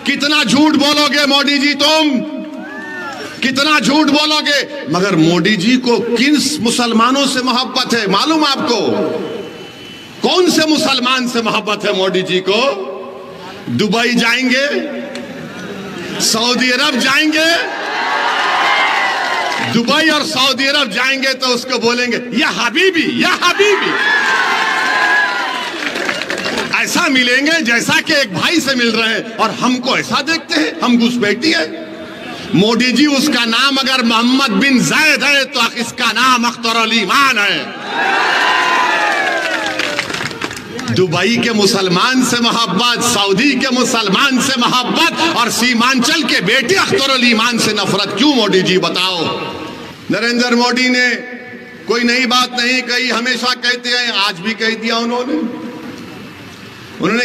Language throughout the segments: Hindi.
कितना झूठ बोलोगे मोदी जी, तुम कितना झूठ बोलोगे। मगर मोदी जी को किन मुसलमानों से मोहब्बत है मालूम आपको? कौन से मुसलमान से मोहब्बत है मोदी जी को? दुबई जाएंगे, सऊदी अरब जाएंगे, दुबई और सऊदी अरब जाएंगे तो उसको बोलेंगे या हबीबी, या हबीबी। ऐसा मिलेंगे जैसा कि एक भाई से मिल रहे हैं, और हमको ऐसा देखते हैं, हम घुसपैठी है। मोदी जी उसका नाम अगर मोहम्मद बिन जायद है तो इसका नाम अख्तरुल ईमान है। दुबई के मुसलमान से मोहब्बत, सऊदी के मुसलमान से मोहब्बत, और सीमांचल के बेटे अख्तरुल ईमान से नफरत क्यों मोदी जी बताओ? नरेंद्र मोदी ने कोई नई बात नहीं कही, हमेशा कहते हैं, आज भी कह दिया उन्होंने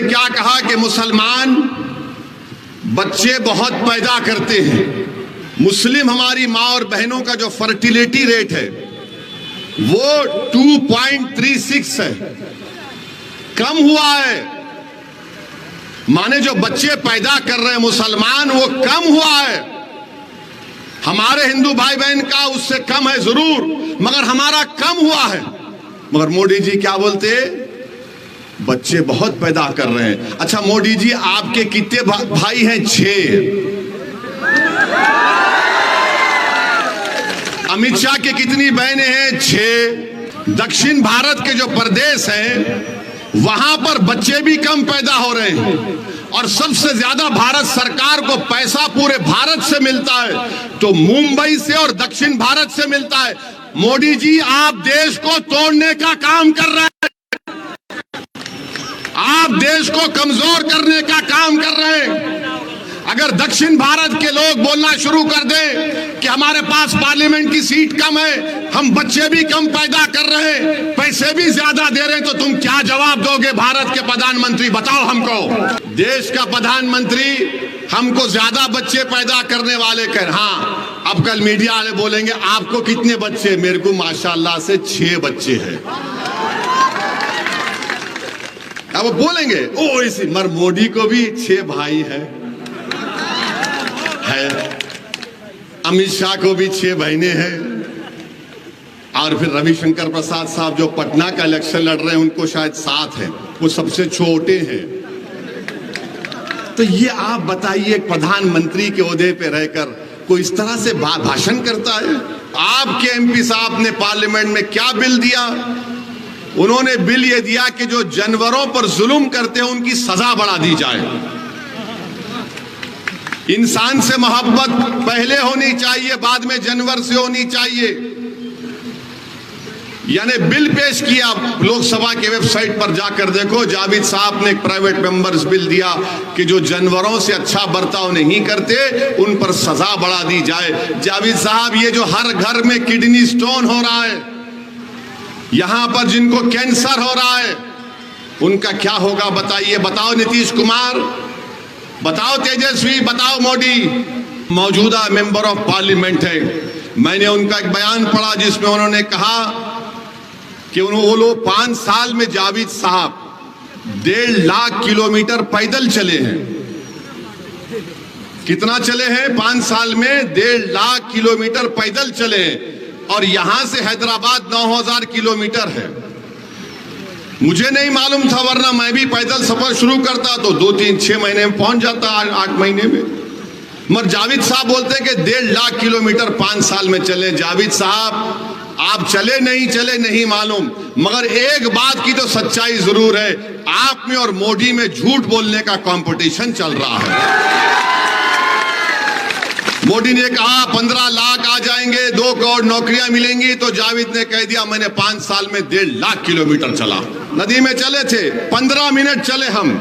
क्या कहा कि मुसलमान बच्चे बहुत पैदा करते हैं। मुस्लिम हमारी माँ और बहनों का जो फर्टिलिटी रेट है वो 2.36 है, कम हुआ है। माने जो बच्चे पैदा कर रहे हैं मुसलमान वो कम हुआ है। हमारे हिंदू भाई बहन का उससे कम है जरूर, मगर हमारा कम हुआ है। मगर मोदी जी क्या बोलते? बच्चे बहुत पैदा कर रहे हैं। अच्छा मोदी जी, आपके कितने भाई हैं? 6। अमित शाह के कितनी बहनें हैं? 6। दक्षिण भारत के जो प्रदेश हैं वहां पर बच्चे भी कम पैदा हो रहे हैं, और सबसे ज्यादा भारत सरकार को पैसा पूरे भारत से मिलता है तो मुंबई से और दक्षिण भारत से मिलता है। मोदी जी, आप देश को तोड़ने का काम कर रहे हैं, आप देश को कमजोर करने का काम कर रहे हैं। अगर दक्षिण भारत के लोग बोलना शुरू कर दें कि हमारे पास पार्लियामेंट की सीट कम है, हम बच्चे भी कम पैदा कर रहे हैं, पैसे भी ज्यादा दे रहे हैं, तो तुम क्या जवाब दोगे भारत के प्रधानमंत्री? बताओ हमको। देश का प्रधानमंत्री हमको ज्यादा बच्चे पैदा करने वाले कह, हाँ अब कल मीडिया वाले बोलेंगे आपको कितने बच्चे? मेरे को माशाल्लाह से 6 बच्चे हैं। अब वो बोलेंगे ओ इसी, मर मोदी को भी 6 भाई है। अमित शाह को भी 6 बहनें हैं, और फिर रविशंकर प्रसाद साहब जो पटना का इलेक्शन लड़ रहे हैं उनको शायद 7 हैं, वो सबसे छोटे हैं। तो ये आप बताइए, एक प्रधानमंत्री के ओहदे पे रहकर कोई इस तरह से भाषण करता है? आपके एमपी साहब ने पार्लियामेंट में क्या बिल दिया? उन्होंने बिल ये दिया कि जो जानवरों पर जुल्म करते हैं उनकी सजा बढ़ा दी जाए। इंसान से मोहब्बत पहले होनी चाहिए, बाद में जानवर से होनी चाहिए। यानी बिल पेश किया, लोकसभा के वेबसाइट पर जाकर देखो, जावेद साहब ने एक प्राइवेट मेंबर्स बिल दिया कि जो जानवरों से अच्छा बर्ताव नहीं करते उन पर सजा बढ़ा दी जाए। जावेद साहब, ये जो हर घर में किडनी स्टोन हो रहा है, यहां पर जिनको कैंसर हो रहा है, उनका क्या होगा बताइए? बताओ नीतीश कुमार, बताओ तेजस्वी, बताओ मोदी। मौजूदा मेंबर ऑफ पार्लियामेंट है, मैंने उनका एक बयान पढ़ा जिसमें उन्होंने कहा कि वो लोग 5 साल में जावेद साहब 1.5 लाख किलोमीटर पैदल चले हैं। कितना चले हैं? 5 साल में 1.5 लाख किलोमीटर पैदल चले हैं, और यहां से हैदराबाद 9000 किलोमीटर है। मुझे नहीं मालूम था, वरना मैं भी पैदल सफर शुरू करता तो 2-3-6 महीने में पहुंच जाता, 8 महीने में। मगर जावेद साहब बोलते हैं कि 1.5 लाख किलोमीटर 5 साल में चले। जावेद साहब, आप चले नहीं मालूम, मगर एक बात की तो सच्चाई जरूर है, आप में और मोदी में झूठ बोलने का कंपटीशन चल रहा है। मोदी ने कहा 15 लाख आ जाएंगे, 2 करोड़ नौकरियां मिलेंगी, तो जावेद ने कह दिया मैंने 5 साल में 1.5 लाख किलोमीटर चला। नदी में चले थे, 15 मिनट चले हम,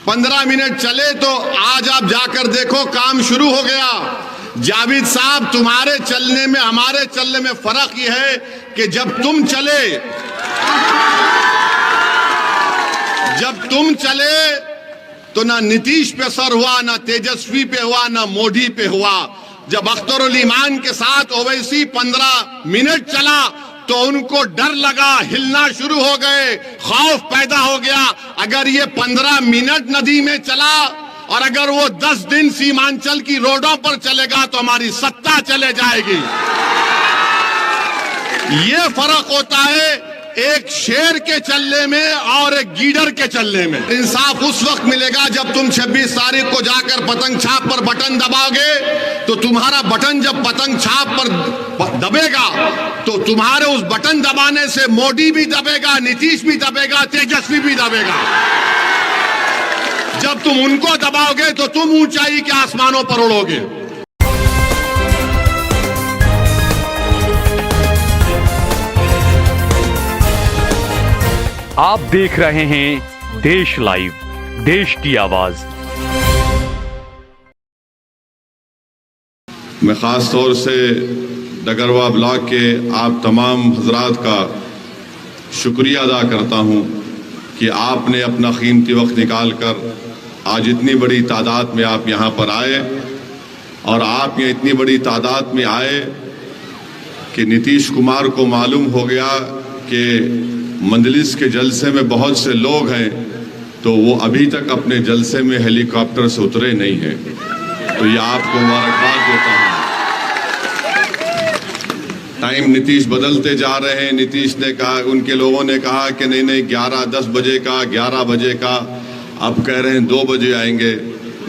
15 मिनट चले, तो आज आप जाकर देखो काम शुरू हो गया। जावेद साहब, तुम्हारे चलने में हमारे चलने में फर्क यह है कि जब तुम चले तो ना नीतीश पे असर हुआ, ना तेजस्वी पे हुआ, ना मोदी पे हुआ। जब अख्तरुल ईमान के साथ ओवैसी 15 मिनट चला तो उनको डर लगा, हिलना शुरू हो गए, खौफ पैदा हो गया। अगर ये 15 मिनट नदी में चला और अगर वो 10 दिन सीमांचल की रोडों पर चलेगा तो हमारी सत्ता चले जाएगी। ये फर्क होता है एक शेर के चलने में और एक गीदड़ के चलने में। इंसाफ उस वक्त मिलेगा जब तुम 26 तारीख को जाकर पतंग छाप पर बटन दबाओगे, तो तुम्हारा बटन जब पतंग छाप पर दबेगा तो तुम्हारे उस बटन दबाने से मोदी भी दबेगा, नीतीश भी दबेगा, तेजस्वी भी दबेगा। जब तुम उनको दबाओगे तो तुम ऊंचाई के आसमानों पर उड़ोगे। आप देख रहे हैं देश लाइव, देश की आवाज। मैं खास तौर से डगरवा ब्लॉक के आप तमाम हजरात का शुक्रिया अदा करता हूं कि आपने अपना कीमती वक्त निकाल कर आज इतनी बड़ी तादाद में आप यहां पर आए, और आप ये इतनी बड़ी तादाद में आए कि नीतीश कुमार को मालूम हो गया कि मंजलिस के जलसे में बहुत से लोग हैं, तो वो अभी तक अपने जलसे में हेलीकॉप्टर से उतरे नहीं हैं। तो ये आपको मुबारकबाद देता हूँ। टाइम नीतीश बदलते जा रहे हैं। नीतीश ने कहा, उनके लोगों ने कहा कि नहीं 10 बजे का, 11 बजे का, अब कह रहे हैं 2 बजे आएंगे।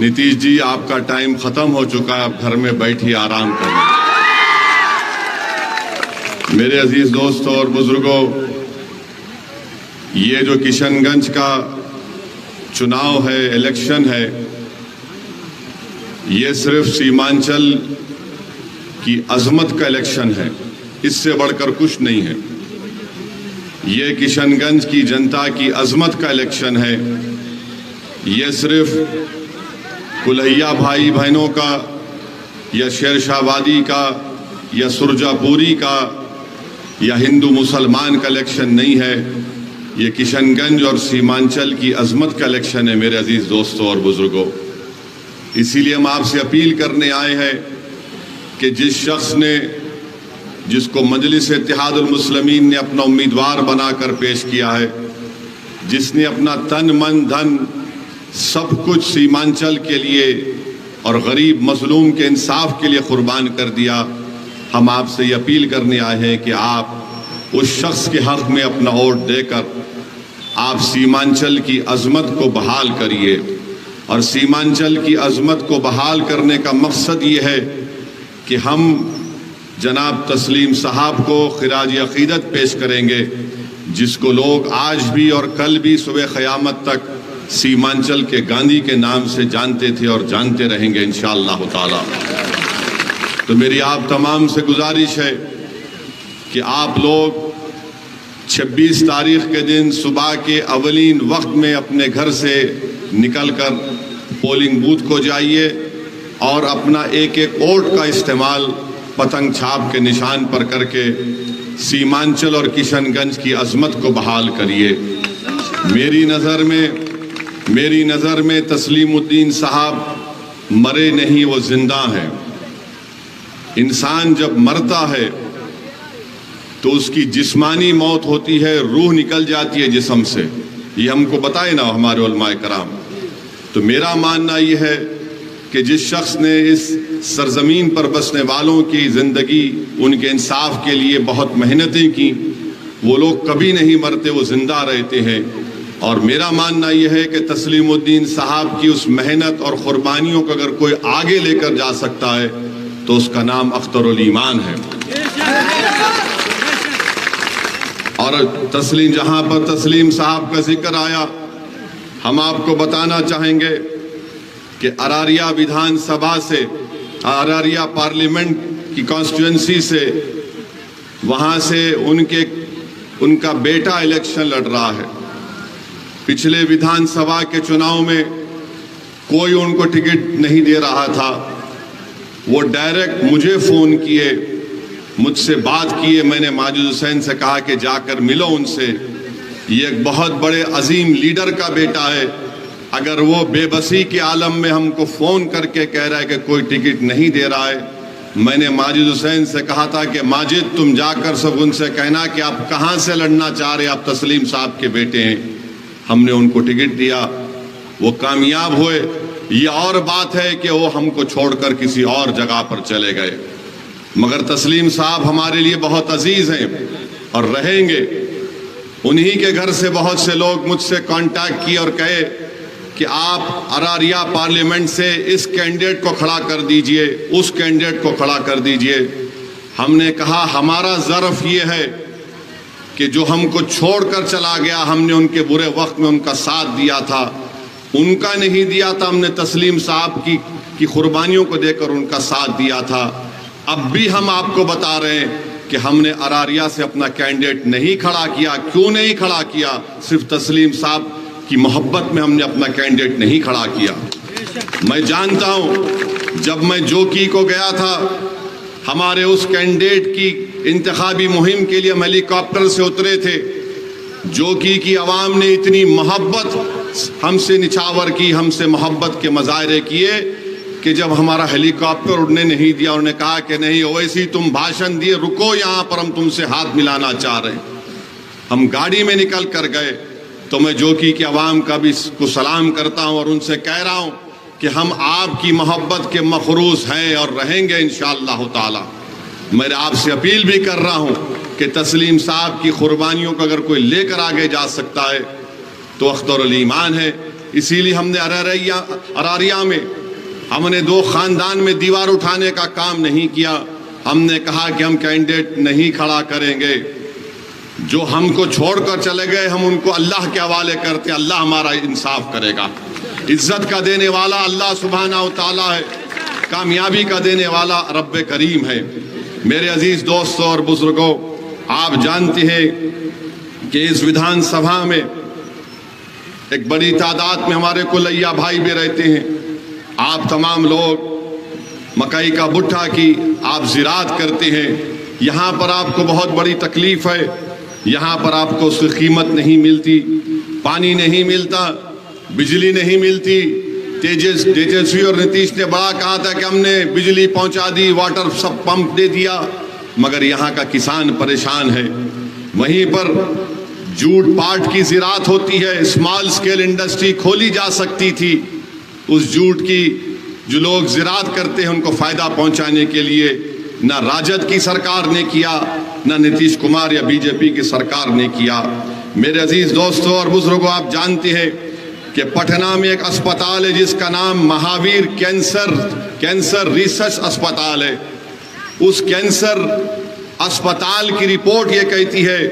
नीतीश जी, आपका टाइम खत्म हो चुका है, आप घर में बैठिए, आराम करें। मेरे अजीज दोस्तों और बुजुर्गों, ये जो किशनगंज का चुनाव है, इलेक्शन है, ये सिर्फ सीमांचल की अजमत का इलेक्शन है, इससे बढ़कर कुछ नहीं है। ये किशनगंज की जनता की अजमत का इलेक्शन है। ये सिर्फ कुल्हैया भाई बहनों का या शेरशाहबादी का या सुरजापुरी का या हिंदू मुसलमान का इलेक्शन नहीं है। ये किशनगंज और सीमांचल की अजमत का इलेक्शन है मेरे अजीज दोस्तों और बुजुर्गों। इसीलिए हम आपसे अपील करने आए हैं कि जिस शख्स ने, जिसको मजलिस इत्तेहादुल मुस्लिमीन ने अपना उम्मीदवार बनाकर पेश किया है, जिसने अपना तन मन धन सब कुछ सीमांचल के लिए और गरीब मजलूम के इंसाफ के लिए कुर्बान कर दिया, हम आपसे ये अपील करने आए हैं कि आप उस शख्स के हक में अपना वोट देकर आप सीमांचल की अजमत को बहाल करिए। और सीमांचल की अजमत को बहाल करने का मकसद ये है कि हम जनाब तस्लीम साहब को खिराज अकीदत पेश करेंगे, जिसको लोग आज भी और कल भी सुबह क़यामत तक सीमांचल के गांधी के नाम से जानते थे और जानते रहेंगे इंशाअल्लाह ताला। तो मेरी आप तमाम से गुजारिश है कि आप लोग 26 तारीख के दिन सुबह के अवलीन वक्त में अपने घर से निकलकर पोलिंग बूथ को जाइए और अपना एक एक वोट का इस्तेमाल पतंग छाप के निशान पर करके सीमांचल और किशनगंज की अजमत को बहाल करिए। मेरी नज़र में तस्लीमुद्दीन साहब मरे नहीं, वो जिंदा हैं। इंसान जब मरता है तो उसकी जिस्मानी मौत होती है, रूह निकल जाती है जिस्म से। ये हमको बताए ना हमारे उलमाए कराम। तो मेरा मानना ये है कि जिस शख्स ने इस सरजमीन पर बसने वालों की ज़िंदगी, उनके इंसाफ के लिए बहुत मेहनतें की, वो लोग कभी नहीं मरते, वो जिंदा रहते हैं। और मेरा मानना यह है कि तस्लीमुद्दीन साहब की उस मेहनत और कुर्बानियों को अगर कोई आगे लेकर जा सकता है तो उसका नाम अख्तरुल ईमान है। और तस्लीम, जहां पर तस्लीम साहब का जिक्र आया, हम आपको बताना चाहेंगे कि अरारिया विधानसभा से, अरारिया पार्लियामेंट की कॉन्स्टिट्यूएंसी से, वहां से उनका बेटा इलेक्शन लड़ रहा है। पिछले विधानसभा के चुनाव में कोई उनको टिकट नहीं दे रहा था। वो डायरेक्ट मुझे फ़ोन किए, मुझसे बात किए। मैंने माजिद हुसैन से कहा कि जाकर मिलो उनसे। ये एक बहुत बड़े अजीम लीडर का बेटा है। अगर वो बेबसी के आलम में हमको फ़ोन करके कह रहा है कि कोई टिकट नहीं दे रहा है, मैंने माजिद हुसैन से कहा था कि माजिद, तुम जाकर सब उनसे कहना कि आप कहाँ से लड़ना चाह रहे, आप तस्लीम साहब के बेटे हैं। हमने उनको टिकट दिया, वो कामयाब हुए ये और बात है कि वो हमको छोड़कर किसी और जगह पर चले गए, मगर तस्लीम साहब हमारे लिए बहुत अजीज हैं और रहेंगे। उन्हीं के घर से बहुत से लोग मुझसे कांटेक्ट किए और कहे कि आप अरारिया पार्लियामेंट से इस कैंडिडेट को खड़ा कर दीजिए, उस कैंडिडेट को खड़ा कर दीजिए। हमने कहा हमारा ज़र्फ ये है कि जो हमको छोड़कर चला गया, हमने उनके बुरे वक्त में उनका साथ दिया था, उनका नहीं दिया था, हमने तस्लीम साहब की कुर्बानियों को देकर उनका साथ दिया था। अब भी हम आपको बता रहे हैं कि हमने अरारिया से अपना कैंडिडेट नहीं खड़ा किया। क्यों नहीं खड़ा किया? सिर्फ तस्लीम साहब की मोहब्बत में हमने अपना कैंडिडेट नहीं खड़ा किया। मैं जानता हूं जब मैं जोकी को गया था, हमारे उस कैंडिडेट की इंतखाबी मुहिम के लिए हम हेलीकॉप्टर से उतरे थे। जोकी की आवाम ने इतनी मोहब्बत हमसे निछावर की, हमसे मोहब्बत के मजाहरे किए कि जब हमारा हेलीकॉप्टर उड़ने नहीं दिया, उन्होंने कहा कि नहीं ओवैसी तुम भाषण दिए, रुको यहाँ पर, हम तुमसे हाथ मिलाना चाह रहे हैं। हम गाड़ी में निकल कर गए तो मैं जोकी की आवाम का भी को सलाम करता हूँ और उनसे कह रहा हूँ कि हम आपकी मोहब्बत के मखरूस हैं और रहेंगे इंशाअल्लाह ताला। मैं आपसे अपील भी कर रहा हूँ कि तस्लीम साहब की कुर्बानियों को अगर कोई लेकर आगे जा सकता है तो अख्तरुल ईमान है। इसीलिए हमने अरारिया में हमने दो खानदान में दीवार उठाने का काम नहीं किया। हमने कहा कि हम कैंडिडेट नहीं खड़ा करेंगे, जो हमको छोड़कर चले गए हम उनको अल्लाह के हवाले करते, अल्लाह हमारा इंसाफ करेगा। इज्जत का देने वाला अल्लाह सुब्हाना व तआला है, कामयाबी का देने वाला रब्ब करीम है। मेरे अजीज दोस्तों और बुजुर्गों, आप जानते हैं कि इस विधानसभा में एक बड़ी तादाद में हमारे कुलैया भाई भी रहते हैं। आप तमाम लोग मकई का भुट्टा की आप ज़िराअत करते हैं। यहाँ पर आपको बहुत बड़ी तकलीफ है, यहाँ पर आपको उसकी कीमत नहीं मिलती, पानी नहीं मिलता, बिजली नहीं मिलती। तेजस्वी और नीतीश ने बड़ा कहा था कि हमने बिजली पहुँचा दी, वाटर सब पंप दे दिया, मगर यहाँ का किसान परेशान है। वहीं पर जूट पाट की ज़िराअत होती है, स्मॉल स्केल इंडस्ट्री खोली जा सकती थी। उस जूट की जो लोग ज़िराअत करते हैं उनको फ़ायदा पहुंचाने के लिए ना राजद की सरकार ने किया, ना नीतीश कुमार या बीजेपी की सरकार ने किया। मेरे अजीज दोस्तों और बुजुर्गों, आप जानते हैं कि पटना में एक अस्पताल है जिसका नाम महावीर कैंसर रिसर्च अस्पताल है। उस कैंसर अस्पताल की रिपोर्ट ये कहती है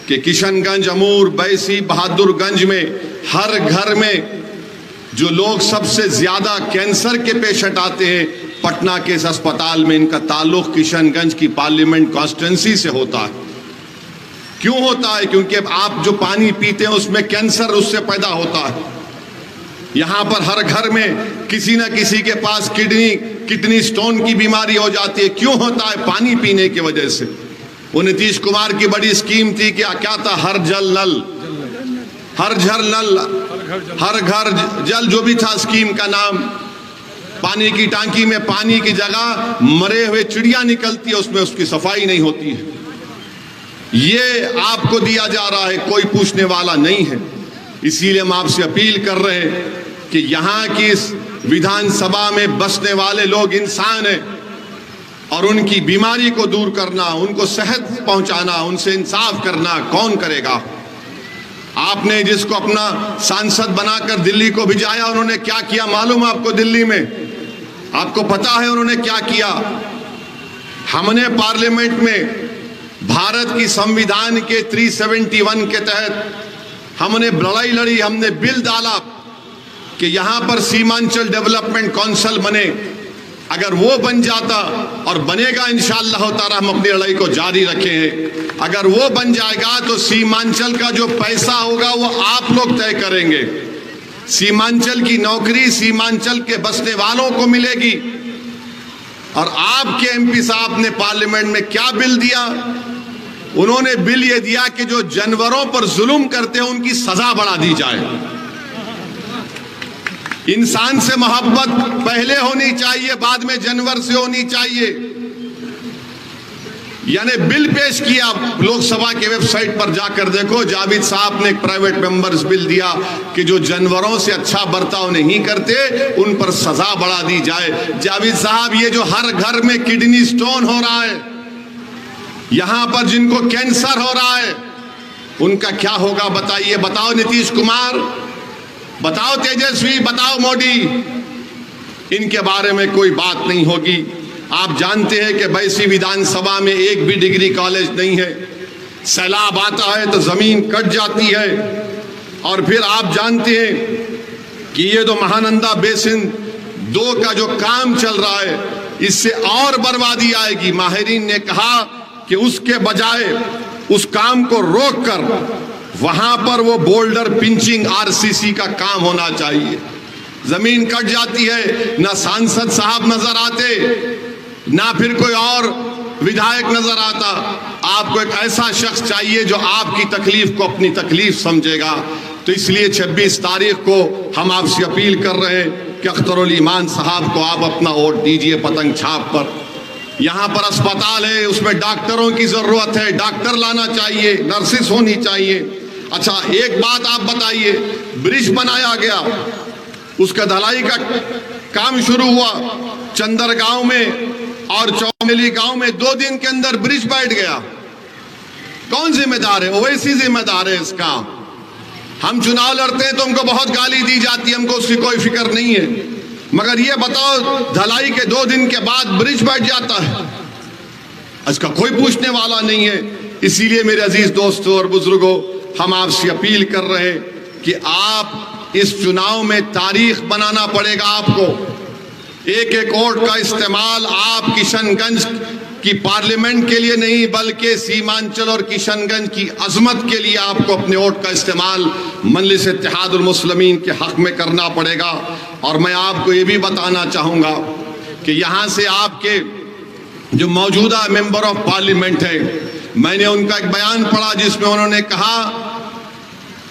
कि किशनगंज, अमूर, बैसी, बहादुरगंज में हर घर में जो लोग सबसे ज्यादा कैंसर के पेशेंट आते हैं, पटना के इस अस्पताल में इनका ताल्लुक किशनगंज की पार्लियामेंट कॉन्स्टिट्यूंसी से होता है। क्यों होता है? क्योंकि आप जो पानी पीते हैं उसमें कैंसर उससे पैदा होता है। यहाँ पर हर घर में किसी न किसी के पास किडनी स्टोन की बीमारी हो जाती है। क्यों होता है? पानी पीने की वजह से। वो नीतीश कुमार की बड़ी स्कीम थी कि क्या था, हर घर नल, हर घर जल, जो भी था स्कीम का नाम। पानी की टांकी में पानी की जगह मरे हुए चिड़िया निकलती है, उसमें उसकी सफाई नहीं होती है। ये आपको दिया जा रहा है, कोई पूछने वाला नहीं है। इसीलिए हम आपसे अपील कर रहे हैं कि यहाँ की इस विधानसभा में बसने वाले लोग इंसान हैं और उनकी बीमारी को दूर करना, उनको सेहत पहुंचाना, उनसे इंसाफ करना कौन करेगा? आपने जिसको अपना सांसद बनाकर दिल्ली को भिजाया, उन्होंने क्या किया मालूम आपको? दिल्ली में आपको पता है उन्होंने क्या किया? हमने पार्लियामेंट में भारत की संविधान के 371 के तहत हमने लड़ाई लड़ी, हमने बिल डाला कि यहां पर सीमांचल डेवलपमेंट काउंसिल बने। अगर वो बन जाता, और बनेगा इंशाअल्लाह ताला, हम अपनी लड़ाई को जारी रखे हैं। अगर वो बन जाएगा तो सीमांचल का जो पैसा होगा वो आप लोग तय करेंगे। सीमांचल की नौकरी सीमांचल के बसने वालों को मिलेगी। और आपके एमपी साहब ने पार्लियामेंट में क्या बिल दिया? उन्होंने बिल ये दिया कि जो जानवरों पर जुल्म करते हैं उनकी सजा बढ़ा दी जाए। इंसान से मोहब्बत पहले होनी चाहिए, बाद में जानवर से होनी चाहिए। यानी बिल पेश किया, लोकसभा के वेबसाइट पर जाकर देखो, जावेद साहब ने एक प्राइवेट मेंबर्स बिल दिया कि जो जानवरों से अच्छा बर्ताव नहीं करते उन पर सजा बढ़ा दी जाए। जावेद साहब, ये जो हर घर में किडनी स्टोन हो रहा है, यहां पर जिनको कैंसर हो रहा है, उनका क्या होगा बताइए। बताओ नीतीश कुमार, बताओ तेजस्वी, बताओ मोदी, इनके बारे में कोई बात नहीं होगी। आप जानते हैं कि बैसी विधानसभा में एक भी डिग्री कॉलेज नहीं है, सैलाब आता है तो जमीन कट जाती है, और फिर आप जानते हैं कि ये तो महानंदा बेसिन 2 का जो काम चल रहा है, इससे और बर्बादी आएगी। माहिरीन ने कहा कि उसके बजाय उस काम को रोककर वहां पर वो बोल्डर पिंचिंग आरसीसी का काम होना चाहिए। जमीन कट जाती है, ना सांसद साहब नजर आते, ना फिर कोई और विधायक नजर आता। आपको एक ऐसा शख्स चाहिए जो आपकी तकलीफ को अपनी तकलीफ समझेगा। तो इसलिए 26 तारीख को हम आपसे अपील कर रहे हैं कि अख्तरुल ईमान साहब को आप अपना वोट दीजिए पतंग छाप पर। यहाँ पर अस्पताल है, उसमें डॉक्टरों की जरूरत है, डॉक्टर लाना चाहिए, नर्सेस होनी चाहिए। अच्छा, एक बात आप बताइए, ब्रिज बनाया गया, उसका ढलाई का काम शुरू हुआ चंदरगांव में और चौमेली गांव में, 2 दिन के अंदर ब्रिज बैठ गया। कौन जिम्मेदार है? ओवैसी जिम्मेदार है इसका। हम चुनाव लड़ते हैं तो हमको बहुत गाली दी जाती है, हमको उसकी कोई फिक्र नहीं है, मगर ये बताओ ढलाई के 2 दिन के बाद ब्रिज बैठ जाता है, इसका कोई पूछने वाला नहीं है। इसीलिए मेरे अजीज दोस्तों और बुजुर्गों, हम आपसे अपील कर रहे हैं कि आप इस चुनाव में तारीख बनाना पड़ेगा आपको। एक एक वोट का इस्तेमाल आप किशनगंज की पार्लियामेंट के लिए नहीं, बल्कि सीमांचल और किशनगंज की अजमत के लिए आपको अपने वोट का इस्तेमाल मजलिस इत्तेहादुल मुस्लिमीन के हक में करना पड़ेगा। और मैं आपको ये भी बताना चाहूँगा कि यहाँ से आपके जो मौजूदा मेंबर ऑफ पार्लियामेंट है, मैंने उनका एक बयान पढ़ा जिसमें उन्होंने कहा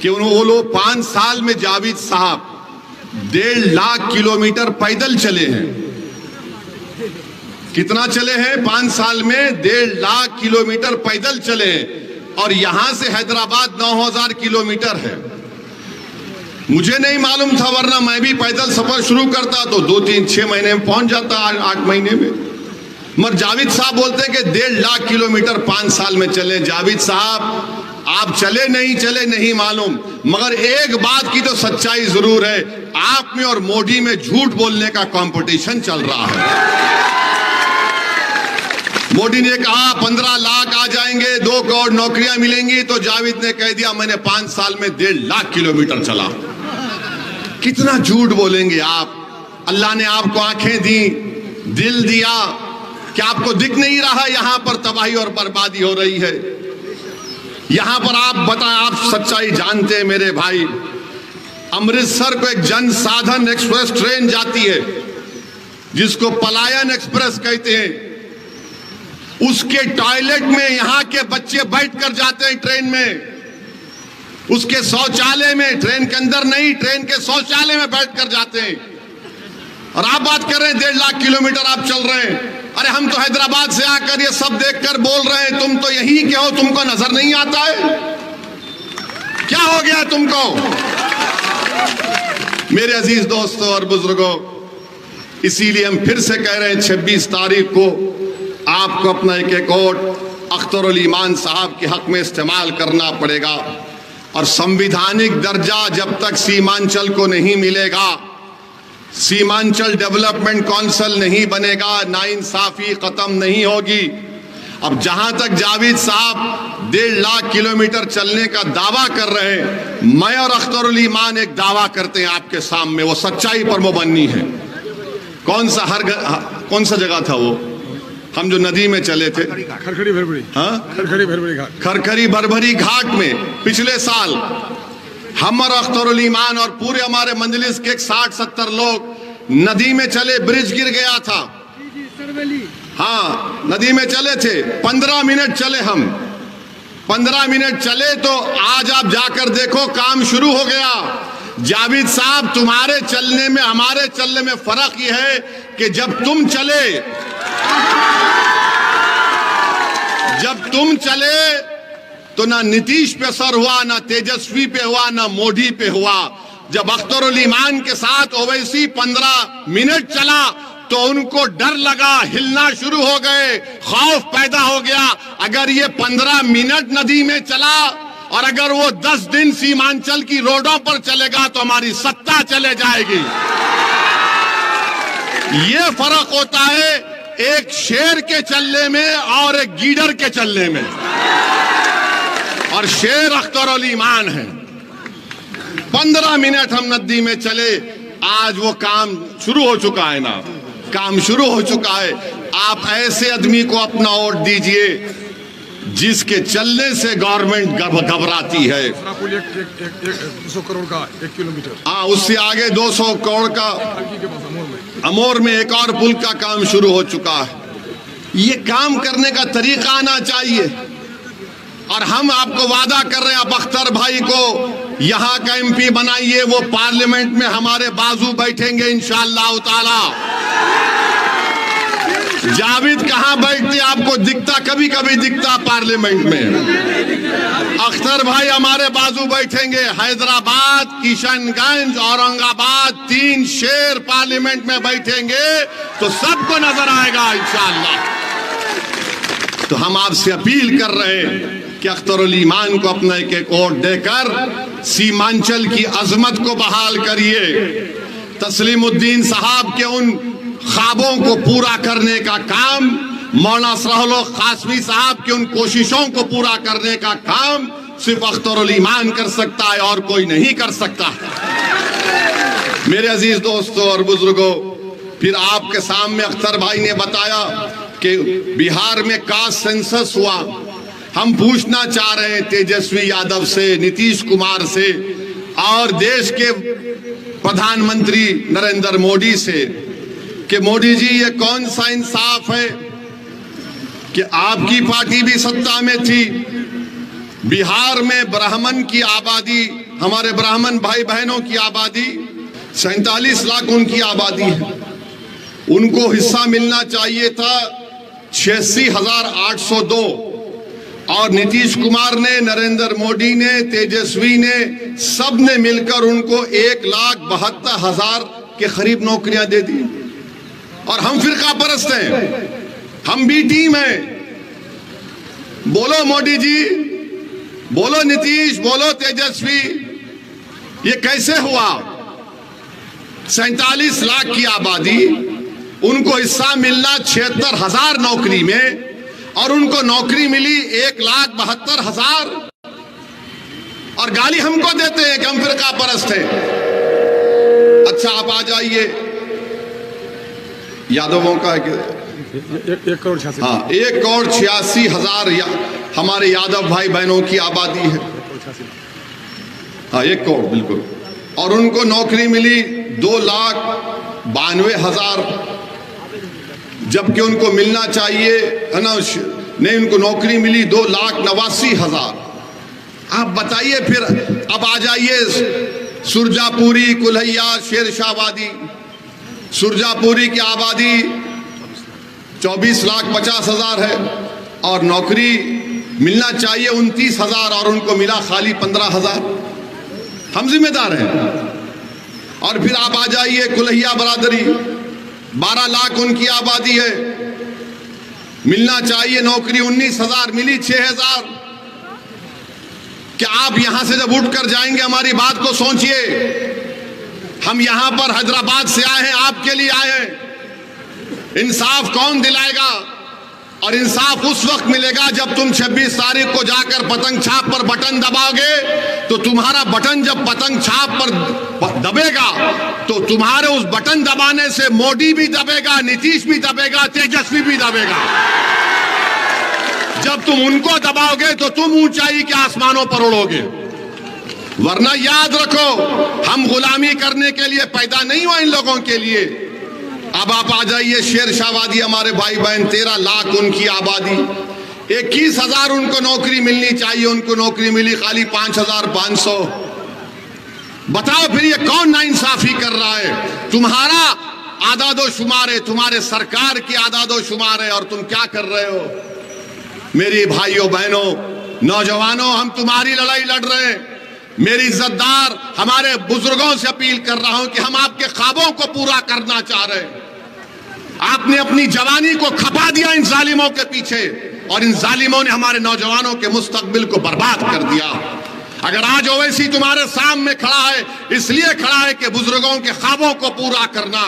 कि वो लोग 5 साल में जावेद साहब 1.5 लाख किलोमीटर पैदल चले हैं। कितना चले हैं? 5 साल में 1.5 लाख किलोमीटर पैदल चले हैं, और यहां से हैदराबाद 9000 किलोमीटर है। मुझे नहीं मालूम था, वरना मैं भी पैदल सफर शुरू करता तो 2-3-6 महीने में पहुंच जाता, 8 महीने में। मगर जावेद साहब बोलते हैं कि 1.5 लाख किलोमीटर 5 साल में चले। जावेद साहब, आप चले नहीं मालूम, मगर एक बात की तो सच्चाई जरूर है, आप में और मोदी में झूठ बोलने का कंपटीशन चल रहा है। मोदी ने कहा 15 लाख आ जाएंगे, 2 करोड़ नौकरियां मिलेंगी, तो जावेद ने कह दिया मैंने 5 साल में 1.5 लाख किलोमीटर चला। कितना झूठ बोलेंगे आप। अल्लाह ने आपको आंखें दी, दिल दिया, क्या आपको दिख नहीं रहा यहां पर तबाही और बर्बादी हो रही है? यहां पर आप बताएं, आप सच्चाई जानते हैं मेरे भाई। अमृतसर को एक जनसाधन एक्सप्रेस ट्रेन जाती है जिसको पलायन एक्सप्रेस कहते हैं, उसके टॉयलेट में यहां के बच्चे बैठकर जाते हैं ट्रेन में, उसके शौचालय में, ट्रेन के अंदर नहीं, ट्रेन के शौचालय में बैठकर जाते हैं। और आप बात कर रहे हैं 1.5 लाख किलोमीटर आप चल रहे हैं। अरे हम तो हैदराबाद से आकर ये सब देखकर बोल रहे हैं, तुम तो यहीं के हो, तुमको नजर नहीं आता है? क्या हो गया तुमको? मेरे अजीज दोस्तों और बुजुर्गों, इसीलिए हम फिर से कह रहे हैं 26 तारीख को आपको अपना एक एक वोट अख्तरुल ईमान साहब के हक में इस्तेमाल करना पड़ेगा। और संविधानिक दर्जा जब तक सीमांचल को नहीं मिलेगा, सीमांचल डेवलपमेंट काउंसिल नहीं बनेगा, नाइंसाफी खत्म नहीं होगी। अब जहां तक जावेद साहब 1.5 लाख किलोमीटर चलने का दावा कर रहे हैं, मैं और अख्तरुल ईमान एक दावा करते हैं आपके सामने, वो सच्चाई पर मुबन्नी है। कौन सा जगह था वो, हम जो नदी में चले थे, खरखरी भरभरी, हाँ, खरखरी भरभरी घाट, खरखरी भरभरी घाट में पिछले साल हम और अख्तरुल ईमान और पूरे हमारे मंजलिस के 60-70 लोग नदी में चले, ब्रिज गिर गया था। हाँ, नदी में चले थे, 15 मिनट चले हम, 15 मिनट चले तो आज आप जाकर देखो काम शुरू हो गया। जावेद साहब, तुम्हारे चलने में हमारे चलने में फर्क यह है कि जब तुम चले, जब तुम चले तो ना नीतीश पे असर हुआ, ना तेजस्वी पे हुआ, ना मोदी पे हुआ। जब अख्तरुल ईमान के साथ ओवैसी 15 मिनट चला तो उनको डर लगा, हिलना शुरू हो गए, खौफ पैदा हो गया। अगर ये 15 मिनट नदी में चला और अगर वो 10 दिन सीमांचल की रोडों पर चलेगा तो हमारी सत्ता चले जाएगी। ये फर्क होता है एक शेर के चलने में और एक गीदड़ के चलने में। और शेर अख्तरुल ईमान है। 15 मिनट हम नदी में चले, आज वो काम शुरू हो चुका है ना, काम शुरू हो चुका है। आप ऐसे आदमी को अपना वोट दीजिए जिसके चलने से गवर्नमेंट घबराती है। 200 करोड़ का 1 किलोमीटर, हाँ, उससे आगे 200 करोड़ का अमोर में एक और पुल का काम शुरू हो चुका है। ये काम करने का तरीका आना चाहिए। और हम आपको वादा कर रहे हैं, आप अख्तर भाई को यहां का एमपी बनाइए, वो पार्लियामेंट में हमारे बाजू बैठेंगे इंशाअल्लाह ताला। जावेद कहां बैठते आपको दिखता, कभी कभी दिखता पार्लियामेंट में। अख्तर भाई हमारे बाजू बैठेंगे। हैदराबाद, किशनगंज, औरंगाबाद, 3 शेर पार्लियामेंट में बैठेंगे तो सबको नजर आएगा इंशाअल्लाह। तो हम आपसे अपील कर रहे हैं कि अख्तरुल ईमान को अपना एक वोट देकर सीमांचल की अजमत को बहाल करिए। तस्लीमुद्दीन साहब के उन ख्वाबों को पूरा करने का काम, मौलाना सरहुल कासमी साहब की उन कोशिशों को पूरा करने का काम सिर्फ अख्तरुल ईमान कर सकता है और कोई नहीं कर सकता। मेरे अजीज दोस्तों और बुजुर्गों, फिर आपके सामने अख्तर भाई ने बताया कि बिहार में कास्ट सेंसस हुआ। हम पूछना चाह रहे हैं तेजस्वी यादव से, नीतीश कुमार से और देश के प्रधानमंत्री नरेंद्र मोदी से कि मोदी जी ये कौन सा इंसाफ है कि आपकी पार्टी भी सत्ता में थी, बिहार में ब्राह्मण की आबादी, हमारे ब्राह्मण भाई बहनों की आबादी 47 लाख उनकी आबादी है, उनको हिस्सा मिलना चाहिए था 86,802 और नीतीश कुमार ने, नरेंद्र मोदी ने, तेजस्वी ने, सब ने मिलकर उनको 1,72,000 के करीब नौकरियां दे दी। और हम फिरका परस्त हैं, हम भी टीम हैं। बोलो मोदी जी, बोलो नीतीश, बोलो तेजस्वी, ये कैसे हुआ? 47 लाख की आबादी, उनको हिस्सा मिलना 76,000 नौकरी में और उनको नौकरी मिली 1,72,000 और गाली हमको देते हैं कि हम फिरका परस्त हैं। अच्छा, आप आ जाइए। यादवों का है कि 1 करोड़ 86, हाँ, 1,86,000 हमारे यादव भाई बहनों की आबादी है। हाँ, 1 करोड़ बिल्कुल। और उनको नौकरी मिली 2,92,000, जबकि उनको मिलना चाहिए है ना, नहीं, उनको नौकरी मिली 2,89,000। आप बताइए फिर। अब आ जाइए सुरजापुरी, कुल्हैया, शेरशाहबादी। सुरजापुरी की आबादी 24,50,000 है और नौकरी मिलना चाहिए 29,000 और उनको मिला खाली 15,000। हम जिम्मेदार हैं। और फिर आप आ जाइए कुल्हैया बरादरी, 12 लाख उनकी आबादी है, मिलना चाहिए नौकरी 19,000, मिली 6,000। क्या आप यहां से जब उठकर जाएंगे, हमारी बात को सोचिए, हम यहां पर हैदराबाद से आए हैं, आपके लिए आए हैं। इंसाफ कौन दिलाएगा? और इंसाफ उस वक्त मिलेगा जब तुम 26 तारीख को जाकर पतंग छाप पर बटन दबाओगे। तो तुम्हारा बटन जब पतंग छाप पर दबेगा तो तुम्हारे उस बटन दबाने से मोदी भी दबेगा, नीतीश भी दबेगा, तेजस्वी भी दबेगा। जब तुम उनको दबाओगे तो तुम ऊंचाई के आसमानों पर उड़ोगे। वरना याद रखो, हम गुलामी करने के लिए पैदा नहीं हुए इन लोगों के लिए। अब आप आ जाइए शेरशाहबादी, हमारे भाई बहन 13 लाख उनकी आबादी, 21,000 उनको नौकरी मिलनी चाहिए, उनको नौकरी मिली खाली 5,500। बताओ फिर ये कौन नाइंसाफी कर रहा है? तुम्हारा आदादो शुमार है, तुम्हारे सरकार की आदादो शुमार है और तुम क्या कर रहे हो? मेरी भाइयों बहनों नौजवानों, हम तुम्हारी लड़ाई लड़ रहे हैं। मेरी इज्जतदार हमारे बुजुर्गों से अपील कर रहा हूं कि हम आपके ख्वाबों को पूरा करना चाह रहे हैं। आपने अपनी जवानी को खपा दिया इन जालिमों के पीछे, और इन जालिमों ने हमारे नौजवानों के मुस्तकबिल को बर्बाद कर दिया। अगर आज ओवैसी तुम्हारे सामने खड़ा है, इसलिए खड़ा है कि बुजुर्गों के ख्वाबों को पूरा करना,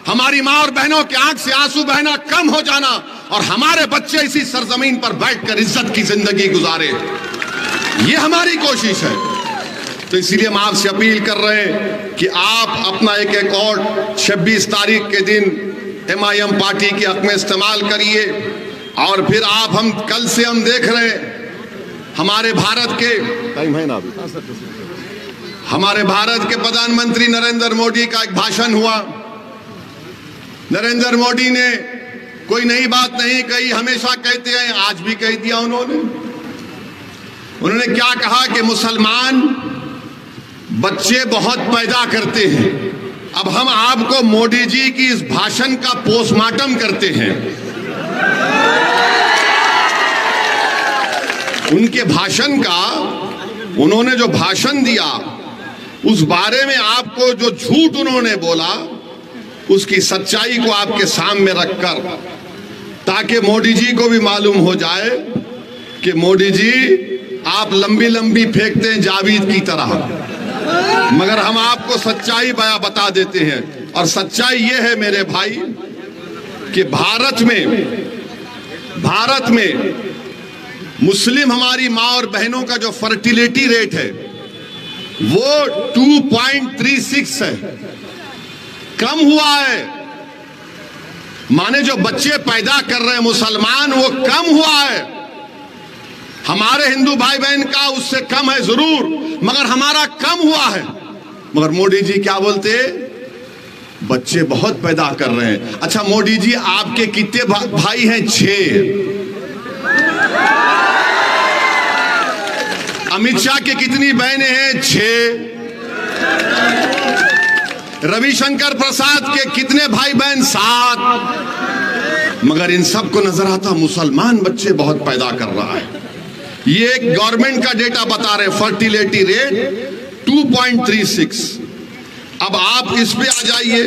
हमारी माँ और बहनों की आंख से आंसू बहना कम हो जाना, और हमारे बच्चे इसी सरजमीन पर बैठकर इज्जत की जिंदगी गुजारे, ये हमारी कोशिश है। तो इसीलिए हम आपसे अपील कर रहे हैं कि आप अपना एक अकाउंट 26 तारीख के दिन MIM पार्टी के हक में इस्तेमाल करिए। और फिर हम कल से हम देख रहे हैं हमारे भारत के टाइम है ना अभी, हमारे भारत के प्रधानमंत्री नरेंद्र मोदी का एक भाषण हुआ। नरेंद्र मोदी ने कोई नई बात नहीं कही, हमेशा कहते हैं, आज भी कह दिया उन्होंने क्या कहा कि मुसलमान बच्चे बहुत पैदा करते हैं। अब हम आपको मोदी जी की इस भाषण का पोस्टमार्टम करते हैं। उनके भाषण का, उन्होंने जो भाषण दिया उस बारे में आपको जो झूठ उन्होंने बोला उसकी सच्चाई को आपके सामने रखकर, ताकि मोदी जी को भी मालूम हो जाए कि मोदी जी आप लंबी लंबी फेंकते हैं जावेद की तरह, मगर हम आपको सच्चाई बता देते हैं। और सच्चाई ये है मेरे भाई कि भारत में मुस्लिम हमारी माँ और बहनों का जो फर्टिलिटी रेट है वो 2.36 है, कम हुआ है। माने जो बच्चे पैदा कर रहे हैं मुसलमान, वो कम हुआ है। हमारे हिंदू भाई बहन का उससे कम है जरूर, मगर हमारा कम हुआ है। मगर मोदी जी क्या बोलते, बच्चे बहुत पैदा कर रहे हैं। अच्छा मोदी जी, आपके कितने भाई हैं? 6। अमित शाह के कितनी बहनें हैं? 6। रविशंकर प्रसाद के कितने भाई बहन? 7। मगर इन सबको नजर आता मुसलमान बच्चे बहुत पैदा कर रहा है। ये एक गवर्नमेंट का डेटा बता रहे, फर्टिलिटी रेट 2.36। अब आप इस पे आ जाइए।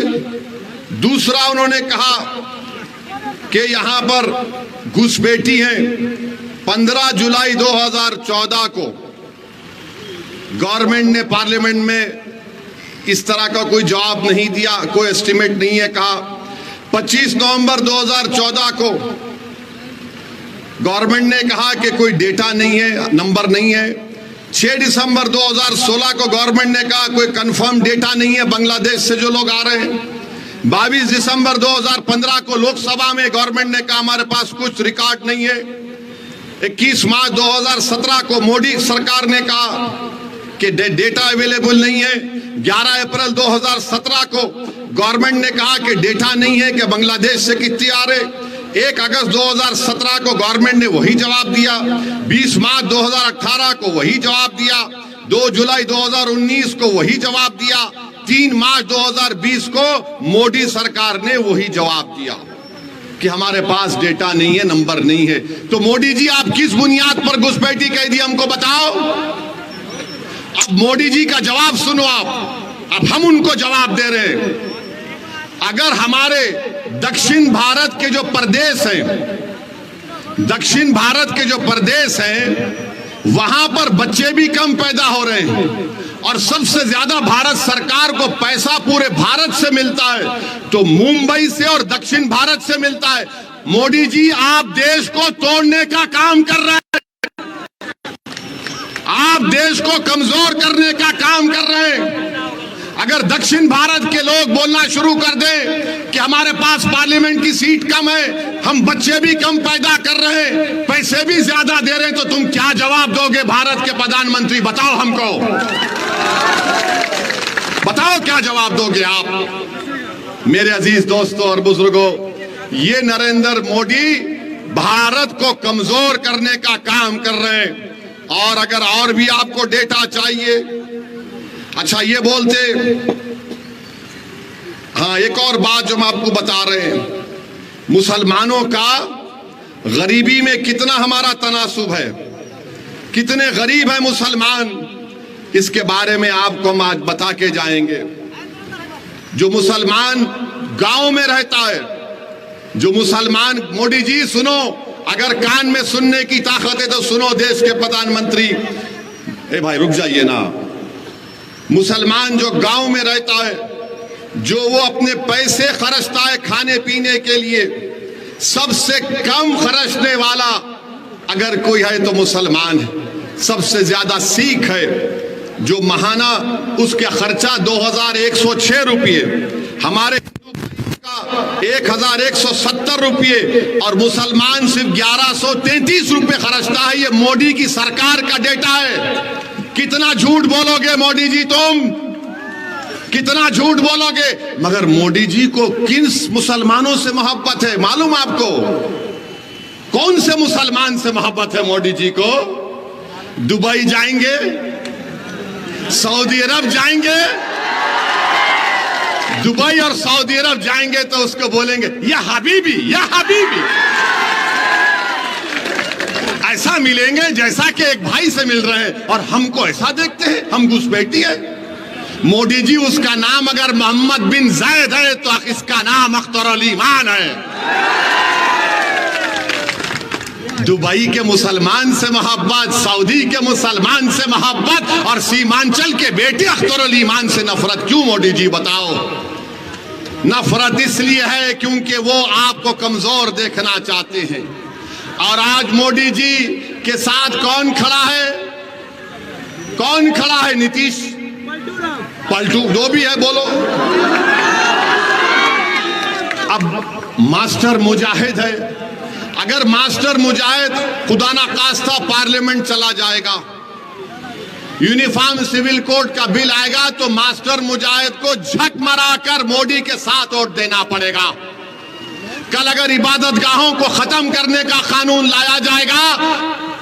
दूसरा उन्होंने कहा कि यहां पर घुसपैठी हैं। 15 जुलाई 2014 को गवर्नमेंट ने पार्लियामेंट में इस तरह का कोई जवाब नहीं दिया, कोई एस्टिमेट नहीं है। कहा 25 नवंबर 2014 को गवर्नमेंट ने कहा कि कोई डेटा नहीं है, नंबर नहीं है। 6 दिसंबर 2016 को गवर्नमेंट ने कहा कोई कंफर्म डेटा नहीं है बांग्लादेश से जो लोग आ रहे हैं। 22 दिसंबर 2015 को लोकसभा में गवर्नमेंट ने कहा हमारे पास कुछ रिकॉर्ड नहीं है। 21 मार्च 2017 को मोदी सरकार ने कहा कि डेटा अवेलेबल नहीं है। 11 अप्रैल 2017 को गवर्नमेंट ने कहा कि डेटा नहीं है कि बांग्लादेश से कितने आ रहे। 1 अगस्त 2017 को गवर्नमेंट ने वही जवाब दिया। 20 मार्च 2018 को वही जवाब दिया। 2 जुलाई 2019 को वही जवाब दिया। 3 मार्च 2020 को मोदी सरकार ने वही जवाब दिया कि हमारे पास डेटा नहीं है, नंबर नहीं है। तो मोदी जी, आप किस बुनियाद पर घुसपैठी कह दी हमको बताओ। अब मोदी जी का जवाब सुनो आप। अब हम उनको जवाब दे रहे हैं। अगर हमारे दक्षिण भारत के जो प्रदेश हैं, वहां पर बच्चे भी कम पैदा हो रहे हैं, और सबसे ज्यादा भारत सरकार को पैसा पूरे भारत से मिलता है, तो मुंबई से और दक्षिण भारत से मिलता है। मोदी जी, आप देश को तोड़ने का काम कर रहे हैं, आप देश को कमजोर करने का काम कर रहे हैं। अगर दक्षिण भारत के लोग बोलना शुरू कर दें कि हमारे पास पार्लियामेंट की सीट कम है, हम बच्चे भी कम पैदा कर रहे हैं, पैसे भी ज्यादा दे रहे हैं, तो तुम क्या जवाब दोगे भारत के प्रधानमंत्री? बताओ हमको, बताओ क्या जवाब दोगे आप? मेरे अजीज दोस्तों और बुजुर्गों, ये नरेंद्र मोदी भारत को कमजोर करने का काम कर रहे हैं। और अगर और भी आपको डेटा चाहिए, अच्छा ये बोलते, हाँ एक और बात जो हम आपको बता रहे हैं, मुसलमानों का गरीबी में कितना हमारा तनासुब है, कितने गरीब है मुसलमान, इसके बारे में आपको हम आज बता के जाएंगे। जो मुसलमान गांव में रहता है, जो मुसलमान, मोदी जी सुनो, अगर कान में सुनने की ताकत है तो सुनो, देश के प्रधानमंत्री, ए भाई रुक जाइए ना। मुसलमान जो गांव में रहता है, जो वो अपने पैसे खर्चता है खाने पीने के लिए, सबसे कम खर्चने वाला अगर कोई है तो मुसलमान है। सबसे ज्यादा सिख है, जो महाना उसका खर्चा 2106 रुपये, हमारे 1170 रुपये, और मुसलमान सिर्फ 1133 रुपये खर्चता है। ये मोदी की सरकार का डेटा है। कितना झूठ बोलोगे मोदी जी, तुम कितना झूठ बोलोगे। मगर मोदी जी को किन मुसलमानों से मोहब्बत है मालूम आपको? कौन से मुसलमान से मोहब्बत है मोदी जी को? दुबई जाएंगे, सऊदी अरब जाएंगे, दुबई और सऊदी अरब जाएंगे तो उसको बोलेंगे या हबीबी, या हबीबी। ऐसा मिलेंगे जैसा कि एक भाई से मिल रहे हैं, और हमको ऐसा देखते हैं, हम घुसपैठी है। मोदी जी, उसका नाम अगर मोहम्मद बिन जायद है तो इसका नाम अख्तरुल ईमान है। दुबई के मुसलमान से मोहब्बत, सऊदी के मुसलमान से मोहब्बत, और सीमांचल के बेटे अख्तरुल ईमान से नफरत क्यों मोदी जी, बताओ? नफरत इसलिए है क्योंकि वो आपको कमजोर देखना चाहते हैं। और आज मोदी जी के साथ कौन खड़ा है? कौन खड़ा है? नीतीश पलटू, जो भी है बोलो। अब मास्टर मुजाहिद है, अगर मास्टर मुजाहिद खुदा ना खास्ता पार्लियामेंट चला जाएगा, यूनिफॉर्म सिविल कोड का बिल आएगा तो मास्टर मुजाहिद को झक मराकर मोदी के साथ वोट देना पड़ेगा। कल अगर इबादत गाहों को खत्म करने का कानून लाया जाएगा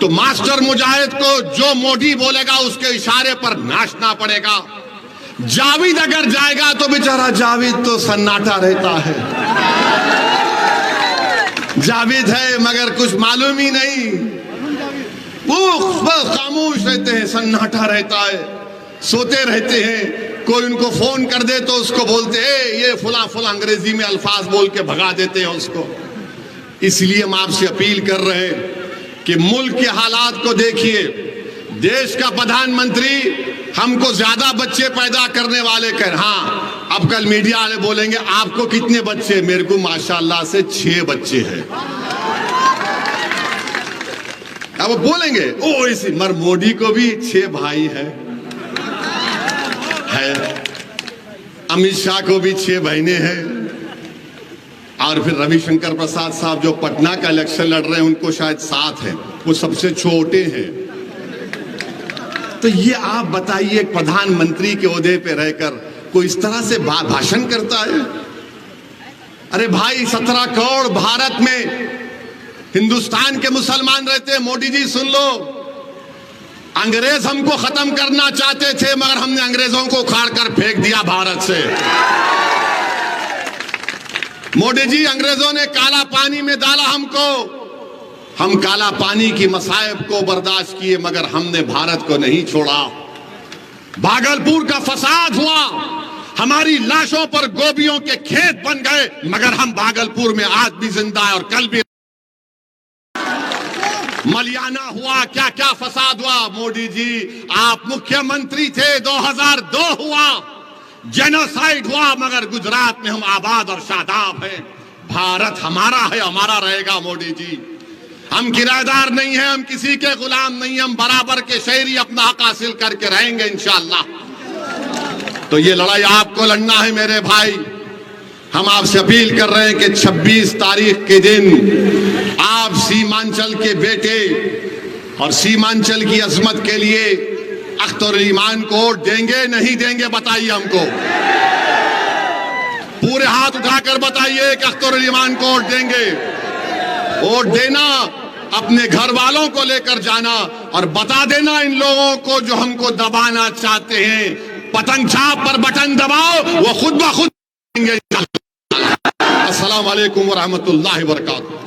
तो मास्टर मुजाहिद को जो मोदी बोलेगा उसके इशारे पर नाचना पड़ेगा। जावेद अगर जाएगा तो बेचारा जावेद तो सन्नाटा रहता है। जावेद है मगर कुछ मालूम ही नहीं, वो बस खामोश रहते हैं, सन्नाटा रहता है, सोते रहते हैं। कोई उनको फोन कर दे तो उसको बोलते हैं ये फुला फुला, अंग्रेजी में अल्फाज बोल के भगा देते हैं उसको। इसलिए हम आपसे अपील कर रहे हैं कि मुल्क के हालात को देखिए। देश का प्रधानमंत्री हमको ज्यादा बच्चे पैदा करने वाले कह, हाँ अब कल मीडिया वाले बोलेंगे आपको कितने बच्चे? मेरे को माशाल्लाह से 6 बच्चे हैं। अब वो बोलेंगे ओ इसी, मगर मोदी को भी 6 भाई है। अमित शाह को भी 6 बहनें हैं, और फिर रविशंकर प्रसाद साहब जो पटना का इलेक्शन लड़ रहे हैं उनको शायद 7 है, वो सबसे छोटे हैं। तो ये आप बताइए, प्रधानमंत्री के ओहदे पे रहकर कोई इस तरह से भाषण करता है? अरे भाई 17 करोड़ भारत में हिंदुस्तान के मुसलमान रहते हैं। मोदी जी सुन लो, अंग्रेज हमको खत्म करना चाहते थे मगर हमने अंग्रेजों को उखाड़ कर फेंक दिया भारत से। मोदी जी, अंग्रेजों ने काला पानी में डाला हमको, हम काला पानी की मसाइब को बर्दाश्त किए मगर हमने भारत को नहीं छोड़ा। भागलपुर का फसाद हुआ, हमारी लाशों पर गोभियों के खेत बन गए मगर हम भागलपुर में आज भी जिंदा है और कल भी। मलियाना हुआ, क्या क्या फसाद हुआ। मोदी जी आप मुख्यमंत्री थे, 2002 हुआ, जेनोसाइड हुआ, मगर गुजरात में हम आबाद और शादाब हैं। भारत हमारा है, हमारा रहेगा। मोदी जी, हम किराएदार नहीं हैं, हम किसी के गुलाम नहीं, हम बराबर के शहरी, अपना हक हासिल करके रहेंगे इंशाअल्लाह। तो ये लड़ाई आपको लड़ना है मेरे भाई। हम आपसे अपील कर रहे हैं कि 26 तारीख के दिन आप सीमांचल के बेटे और सीमांचल की अजमत के लिए अख्तरुल ईमान को वोट देंगे नहीं देंगे? बताइए हमको, पूरे हाथ उठाकर बताइए कि अख्तरुल ईमान को वोट देंगे। वोट देना, अपने घर वालों को लेकर जाना और बता देना इन लोगों को जो हमको दबाना चाहते हैं, पतंग छाप पर बटन दबाओ, वो खुद ब खुद देंगे। अस्सलाम वालेकुम व रहमतुल्लाहि व बरकातहू।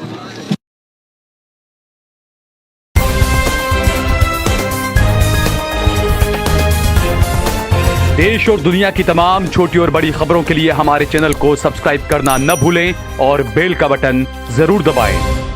देश और दुनिया की तमाम छोटी और बड़ी खबरों के लिए हमारे चैनल को सब्सक्राइब करना न भूलें और बेल का बटन जरूर दबाएं।